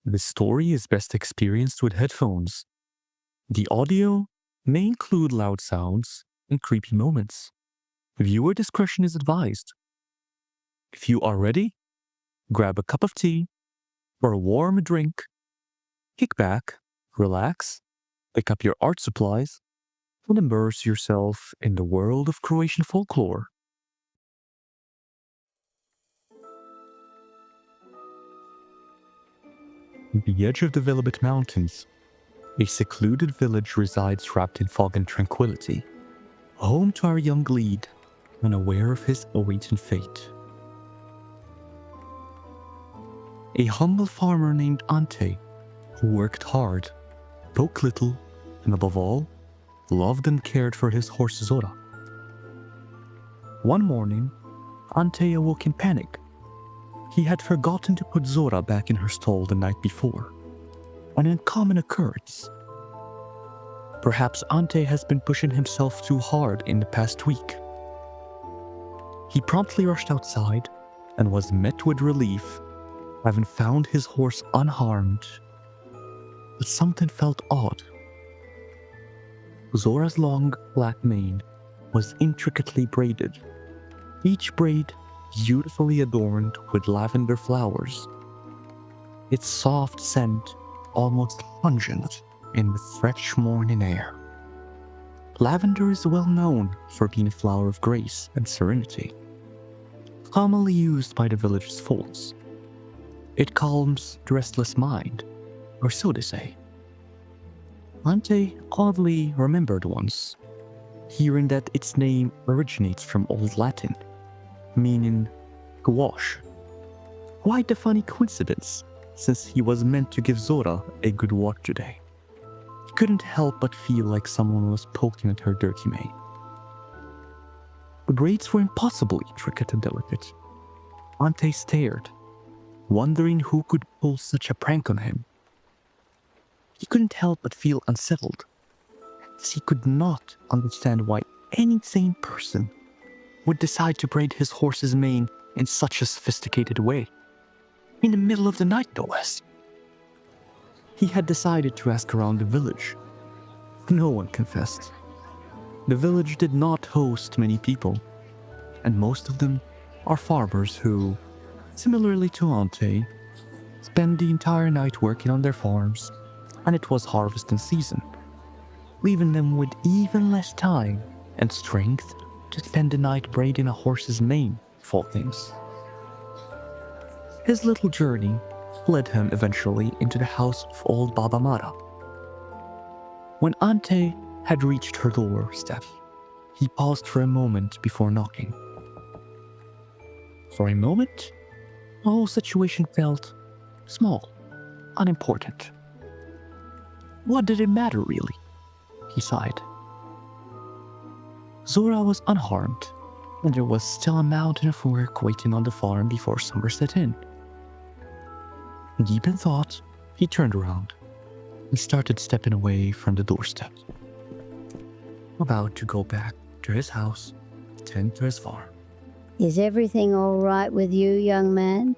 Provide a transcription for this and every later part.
The story is best experienced with headphones. The audio may include loud sounds and creepy moments. Viewer discretion is advised. If you are ready, grab a cup of tea or a warm drink, kick back, relax, pick up your art supplies, and immerse yourself in the world of Croatian folklore. At the edge of the Velebit Mountains, a secluded village resides wrapped in fog and tranquility, home to our young lead, unaware of his awaiting fate. A humble farmer named Ante, who worked hard, broke little, and above all, loved and cared for his horse Zora. One morning, Ante awoke in panic. He had forgotten to put Zora back in her stall the night before, an uncommon occurrence. Perhaps Ante has been pushing himself too hard in the past week. He promptly rushed outside and was met with relief, having found his horse unharmed. But something felt odd. Zora's long, black mane was intricately braided, each braid beautifully adorned with lavender flowers. Its soft scent almost pungent in the fresh morning air. Lavender is well known for being a flower of grace and serenity, commonly used by the village's folks. It calms the restless mind, or so they say. Ante oddly remembered once, hearing that its name originates from Old Latin, meaning gouache. Quite a funny coincidence, since he was meant to give Zora a good walk today. He couldn't help but feel like someone was poking at her dirty mane. The braids were impossibly intricate and delicate. Ante stared, wondering who could pull such a prank on him. He couldn't help but feel unsettled, as he could not understand why any sane person would decide to braid his horse's mane in such a sophisticated way. In the middle of the night, no less. He had decided to ask around the village. No one confessed. The village did not host many people, and most of them are farmers who, similarly to Ante, spend the entire night working on their farms, and it was harvesting season, leaving them with even less time and strength to spend the night braiding a horse's mane, of all things. His little journey led him eventually into the house of old Baba Mara. When Ante had reached her doorstep, he paused for a moment before knocking. For a moment, the whole situation felt small, unimportant. What did it matter, really? He sighed. Zora was unharmed, and there was still a mountain of work waiting on the farm before summer set in. Deep in thought, he turned around and started stepping away from the doorstep, about to go back to his house, tend to his farm. Is everything all right with you, young man?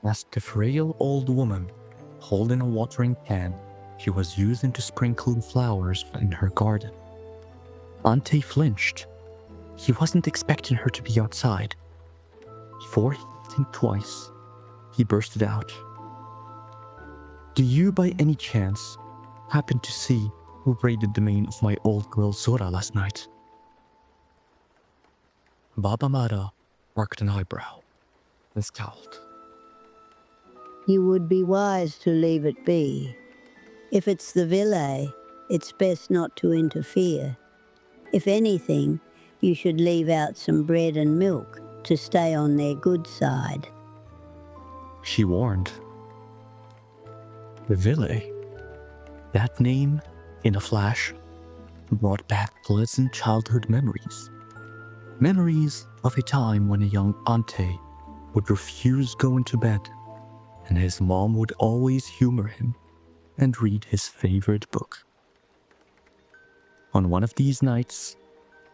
Asked a frail old woman, holding a watering can she was using to sprinkle the flowers in her garden. Ante flinched. He wasn't expecting her to be outside. Before he could think twice, he bursted out. Do you by any chance happen to see who braided the mane of my old girl Zora last night? Baba Mara arched an eyebrow and scowled. You would be wise to leave it be. If it's the Vila, it's best not to interfere. If anything, you should leave out some bread and milk to stay on their good side. She warned. The Vila, that name, in a flash, brought back pleasant childhood memories. Memories of a time when a young Ante would refuse going to bed, and his mom would always humor him and read his favorite book. On one of these nights,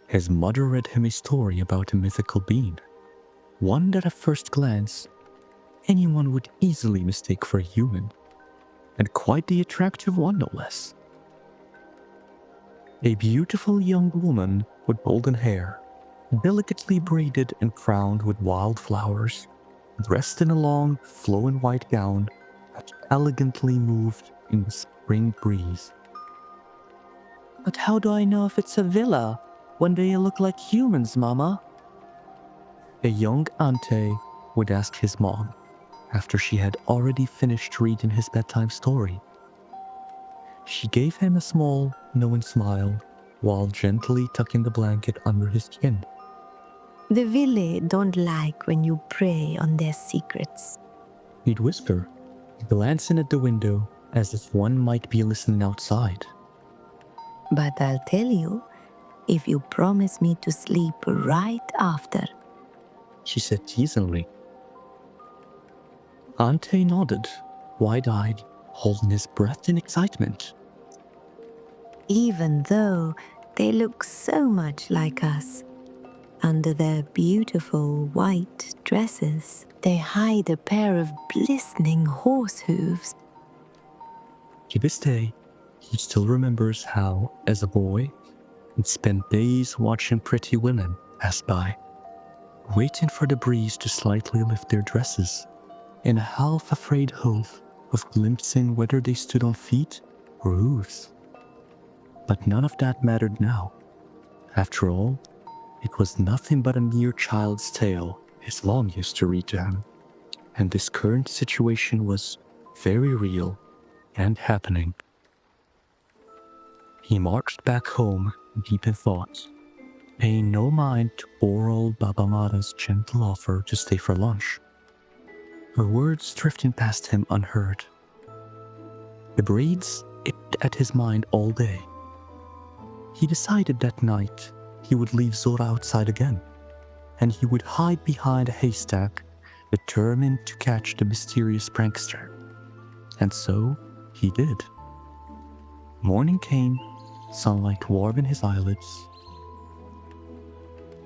his mother read him a story about a mythical being, one that at first glance anyone would easily mistake for a human. and quite the attractive one no less. A beautiful young woman with golden hair, delicately braided and crowned with wildflowers, dressed in a long, flowing white gown that elegantly moved in the spring breeze. But how do I know if it's a villa when they look like humans, Mama? A young Ante would ask his mom after she had already finished reading his bedtime story. She gave him a small, knowing smile while gently tucking the blanket under his chin. The Vile don't like when you prey on their secrets. He'd whisper, glancing at the window as if one might be listening outside. But I'll tell you, if you promise me to sleep right after. She said teasingly. Ante nodded, wide-eyed, holding his breath in excitement. Even though they look so much like us, under their beautiful white dresses, they hide a pair of glistening horse hooves. To this day, he still remembers how, as a boy, he'd spend days watching pretty women pass by, waiting for the breeze to slightly lift their dresses, in a half-afraid hope of glimpsing whether they stood on feet or hooves. But none of that mattered now. After all, it was nothing but a mere child's tale his mom used to read to him, and this current situation was very real and happening. He marched back home deep in thought, paying no mind to poor old Baba Mara's gentle offer to stay for lunch, her words drifting past him unheard. The braids itched at his mind all day. He decided that night he would leave Zora outside again, and he would hide behind a haystack, determined to catch the mysterious prankster. And so he did. Morning came, sunlight warming his eyelids.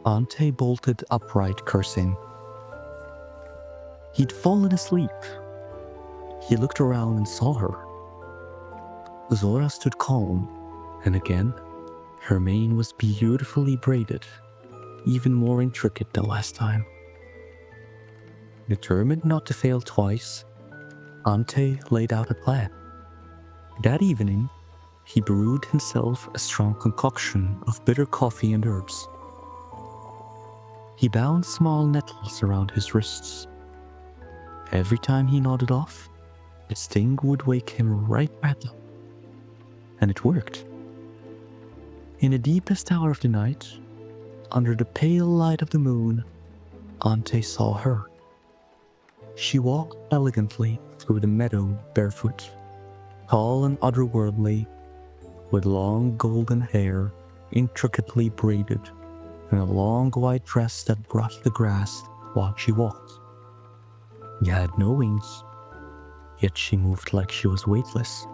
Ante bolted upright, cursing. He'd fallen asleep. He looked around and saw her. Zora stood calm, and again, her mane was beautifully braided, even more intricate than last time. Determined not to fail twice, Ante laid out a plan. That evening, he brewed himself a strong concoction of bitter coffee and herbs. He bound small nettles around his wrists. Every time he nodded off, the sting would wake him right back up. And it worked. In the deepest hour of the night, under the pale light of the moon, Ante saw her. She walked elegantly through the meadow barefoot, tall and otherworldly, with long golden hair intricately braided, and a long white dress that brushed the grass while she walked. She had no wings, yet she moved like she was weightless,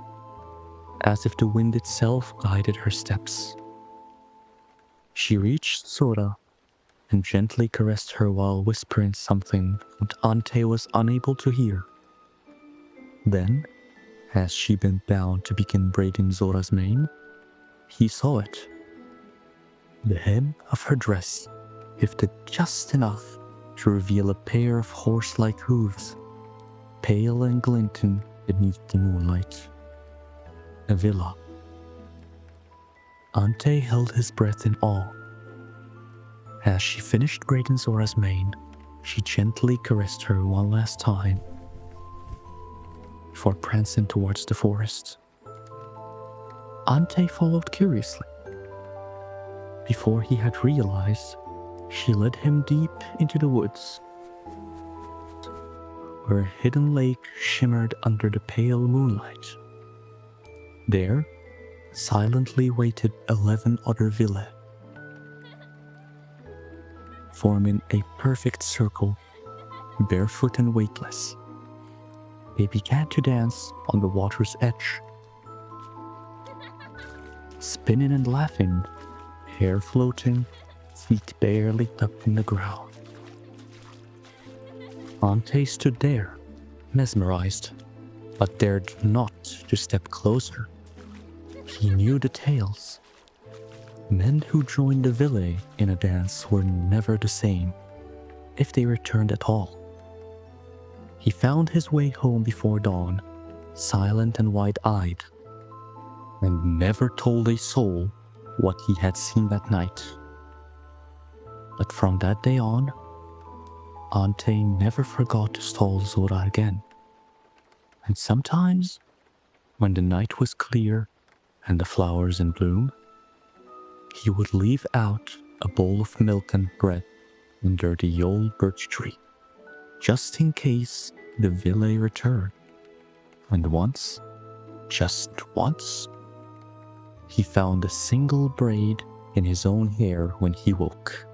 as if the wind itself guided her steps. She reached Zora and gently caressed her while whispering something that Ante was unable to hear. Then, as she bent down to begin braiding Zora's mane, he saw it. The hem of her dress lifted just enough to reveal a pair of horse-like hooves, pale and glinting beneath the moonlight. A villa. Ante held his breath in awe. As she finished braiding Zora's mane, she gently caressed her one last time before prancing towards the forest. Ante followed curiously. Before he had realized, she led him deep into the woods, where a hidden lake shimmered under the pale moonlight. There, silently waited 11 other villae, forming a perfect circle, barefoot and weightless. They began to dance on the water's edge, spinning and laughing, hair floating, feet barely tucked in the ground. Ante stood there, mesmerized, but dared not to step closer. He knew the tales. Men who joined the Villa in a dance were never the same, if they returned at all. He found his way home before dawn, silent and wide-eyed, and never told a soul what he had seen that night. But from that day on, Ante never forgot to stall Zora again. And sometimes, when the night was clear and the flowers in bloom, he would leave out a bowl of milk and bread under the old birch tree, just in case the Villa returned. And once, just once, he found a single braid in his own hair when he woke.